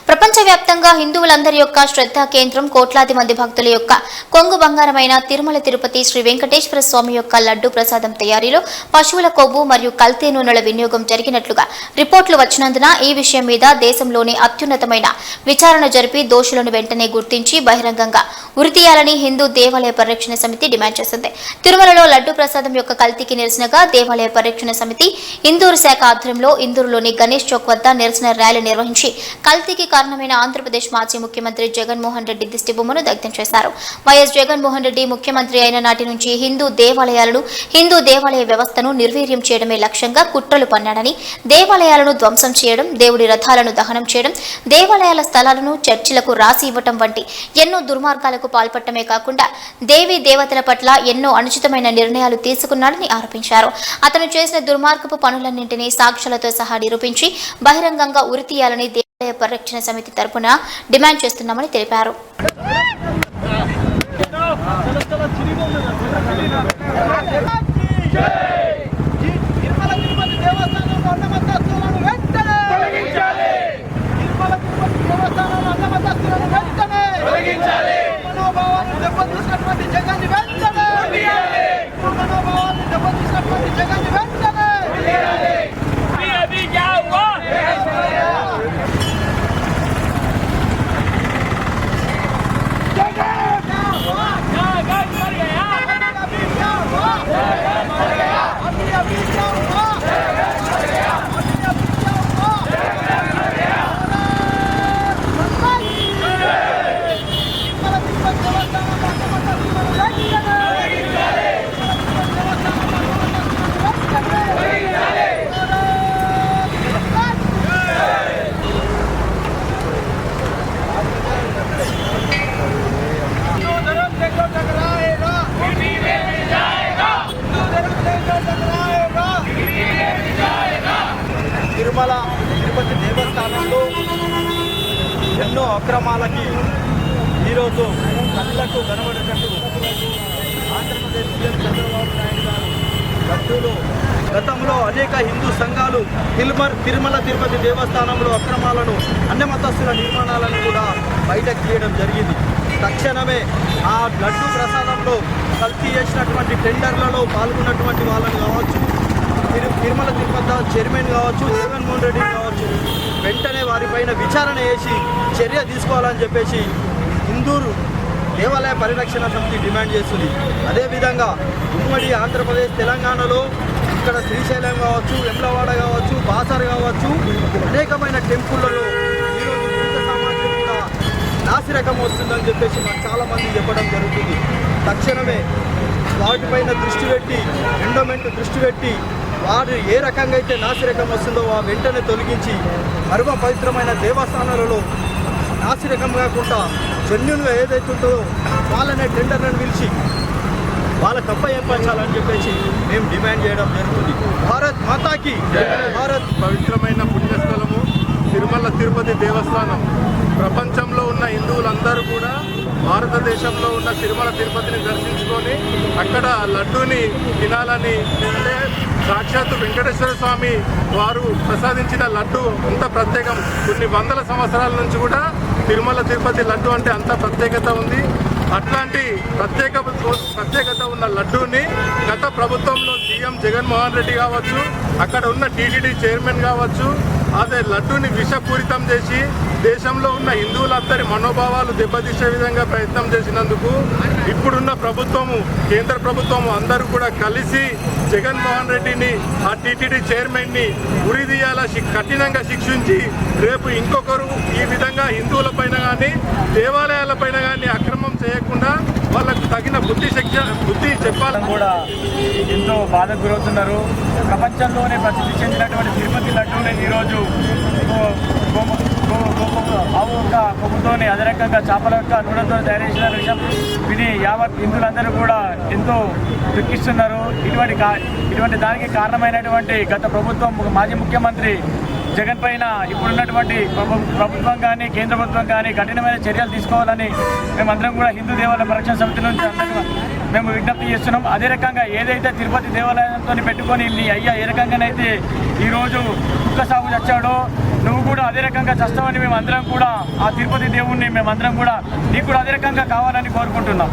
ప్రపంచవ్యాప్తంగా హిందువులందరి యొక్క శ్రద్ధా కేంద్రం కోట్లాది మంది భక్తుల యొక్క కొంగు బంగారమైన తిరుమల తిరుపతి శ్రీ వెంకటేశ్వర స్వామి యొక్క లడ్డు ప్రసాదం తయారీలో పశువుల కొవ్వు మరియు కల్తీ నూనెల వినియోగం జరిగినట్లుగా రిపోర్టులు వచ్చినందున ఈ విషయం మీద దేశంలోని అత్యున్నతమైన విచారణ జరిపి దోషులను వెంటనే గుర్తించి బహిరంగంగా ఉరితీయాలని హిందూ దేవాలయ పరిరక్షణ సమితి డిమాండ్ చేసింది. తిరుమలలో లడ్డు ప్రసాదం యొక్క కల్తీకి నిరసనగా దేవాలయ పరిరక్షణ సమితి ఇందూరు శాఖ ఆధ్వర్యంలో ఇందూరులోని గణేష్ చౌక్ వద్ద నిరసన ర్యాలీ నిర్వహించి కల్తీకి కారణమైన ఆంధ్రప్రదేశ్ మాజీ ముఖ్యమంత్రి జగన్మోహన్ రెడ్డి దిష్టి బొమ్మను దగ్ధం చేశారు. వైఎస్ జగన్మోహన్ రెడ్డి ముఖ్యమంత్రి అయిన నాటి నుంచి హిందూ దేవాలయాలను హిందూ దేవాలయ వ్యవస్థను నిర్వీర్యం చేయడమే లక్ష్యంగా కుట్రలు పన్నాడని, దేవాలయాలను ధ్వంసం చేయడం, దేవుడి రథాలను దహనం చేయడం, దేవాలయాల స్థలాలను చర్చిలకు రాసి ఇవ్వటం వంటి ఎన్నో దుర్మార్గాలకు పాల్పడటమే కాకుండా దేవీ దేవతల పట్ల ఎన్నో అనుచితమైన నిర్ణయాలు తీసుకున్నాడని ఆరోపించారు. అతను చేసిన దుర్మార్గపు పనులన్నింటినీ సాక్ష్యాలతో సహా నిరూపించి బహిరంగంగా ఉరితీయాలని దేవాలయ పరిరక్షణ సమితి తరపున డిమాండ్ చేస్తున్నామని తెలిపారు. తిరుమల తిరుపతి దేవస్థానంలో ఎన్నో అక్రమాలకి ఈరోజు కళ్ళకు కనబడేటట్టు ఆంధ్రప్రదేశ్ సీఎం చంద్రబాబు నాయుడు గారు లడ్డూలో గతంలో అనేక హిందూ సంఘాలు తిరుమల తిరుపతి దేవస్థానంలో అక్రమాలను అన్ని మతస్థుల నిర్మాణాలను కూడా బయటకు తీయడం జరిగింది. తక్షణమే ఆ లడ్డూ ప్రసాదంలో కల్తీ చేసినటువంటి టెండర్లలో పాల్గొన్నటువంటి వాళ్ళని కావచ్చు, తిరుమల తిరుపతి చైర్మన్ కావచ్చు, జగన్మోహన్ రెడ్డి కావచ్చు, వెంటనే వారిపైన విచారణ చేసి చర్య తీసుకోవాలని చెప్పేసి ఇందూరు దేవాలయ పరిరక్షణ సమితి డిమాండ్ చేస్తుంది. అదేవిధంగా ఉమ్మడి ఆంధ్రప్రదేశ్ తెలంగాణలో ఇక్కడ శ్రీశైలం కావచ్చు, వెమ్లవాడ కావచ్చు, బాసర్ కావచ్చు, అనేకమైన టెంపుల్లలో ఈరోజు హిందూ సమాజం కూడా నాసిరకం వస్తుందని చెప్పేసి మాకు చాలామంది చెప్పడం జరుగుతుంది. తక్షణమే వాటిపైన దృష్టి పెట్టి, ఎండోమెంట్ దృష్టి పెట్టి వారు ఏ రకంగా అయితే నాసిరకం వస్తుందో ఆ వెంటనే తొలగించి పరమ పవిత్రమైన దేవస్థానాలలో నాసిరకం కాకుండా జెన్యూన్గా ఏదైతే ఉంటుందో వాళ్ళనే టెండర్లను పిలిచి వాళ్ళ తప్ప ఏర్పరచాలని చెప్పేసి మేము డిమాండ్ చేయడం జరుగుతుంది. భారత్ మాతాకి భారత్. పవిత్రమైన పుణ్యస్థలము తిరుమల తిరుపతి దేవస్థానం. ప్రపంచంలో ఉన్న హిందువులందరూ కూడా భారతదేశంలో ఉన్న తిరుమల తిరుపతిని దర్శించుకొని అక్కడ లడ్డూని తినాలని, అంటే సాక్షాత్తు వెంకటేశ్వర స్వామి వారు ప్రసాదించిన లడ్డు అంత ప్రత్యేకం. కొన్ని వందల సంవత్సరాల నుంచి కూడా తిరుమల తిరుపతి లడ్డు అంటే అంత ప్రత్యేకత ఉంది. అట్లాంటి ప్రత్యేకత ఉన్న లడ్డూని గత ప్రభుత్వంలో సీఎం జగన్మోహన్ రెడ్డి కావచ్చు, అక్కడ ఉన్న టీటీడీ చైర్మన్ కావచ్చు, అదే లడ్డూని విషపూరితం చేసి దేశంలో ఉన్న హిందువులందరి మనోభావాలు దెబ్బతీసే విధంగా ప్రయత్నం చేసినందుకు ఇప్పుడున్న ప్రభుత్వము, కేంద్ర ప్రభుత్వము అందరూ కూడా కలిసి జగన్మోహన్ రెడ్డిని, ఆ టీటీడీ చైర్మన్ని ఉరిదీయాల కఠినంగా శిక్షించి రేపు ఇంకొకరు ఈ విధంగా హిందువులపైన కానీ దేవాలయాలపైన కానీ అక్రమం చేయకుండా వాళ్ళకు తగిన బుద్ధి చెప్పాలని కూడా ఎంతో బాధకు గురవుతున్నారు. ప్రపంచంలోనే ప్రసిద్ధి చెందినటువంటి తిరుపతి లడ్డూని ఈరోజు ఆవు యొక్క కొమ్ముతోని అదే రకంగా చేపల యొక్క నూనెతో తయారు చేసిన విషయం విని యావత్ హిందువులందరూ కూడా ఎంతో దుఃఖిస్తున్నారు. ఇటువంటి దానికి కారణమైనటువంటి గత ప్రభుత్వం మాజీ ముఖ్యమంత్రి జగన్ పైన ఇప్పుడున్నటువంటి ప్రభుత్వం కానీ కేంద్ర ప్రభుత్వం కానీ కఠినమైన చర్యలు తీసుకోవాలని మేమందరం కూడా హిందూ దేవాలయ పరిరక్షణ సమితి నుంచి అందరూ మేము విజ్ఞప్తి చేస్తున్నాం. అదే రకంగా ఏదైతే తిరుపతి దేవాలయంతో పెట్టుకొని నీ అయ్యా ఏ రకంగానైతే ఈరోజు కుక్క సాగు చచ్చాడో నువ్వు కూడా అదే రకంగా చస్తావని మేమందరం కూడా ఆ తిరుపతి దేవుణ్ణి మేమందరం కూడా నీకు కూడా అదే రకంగా కావాలని కోరుకుంటున్నాం.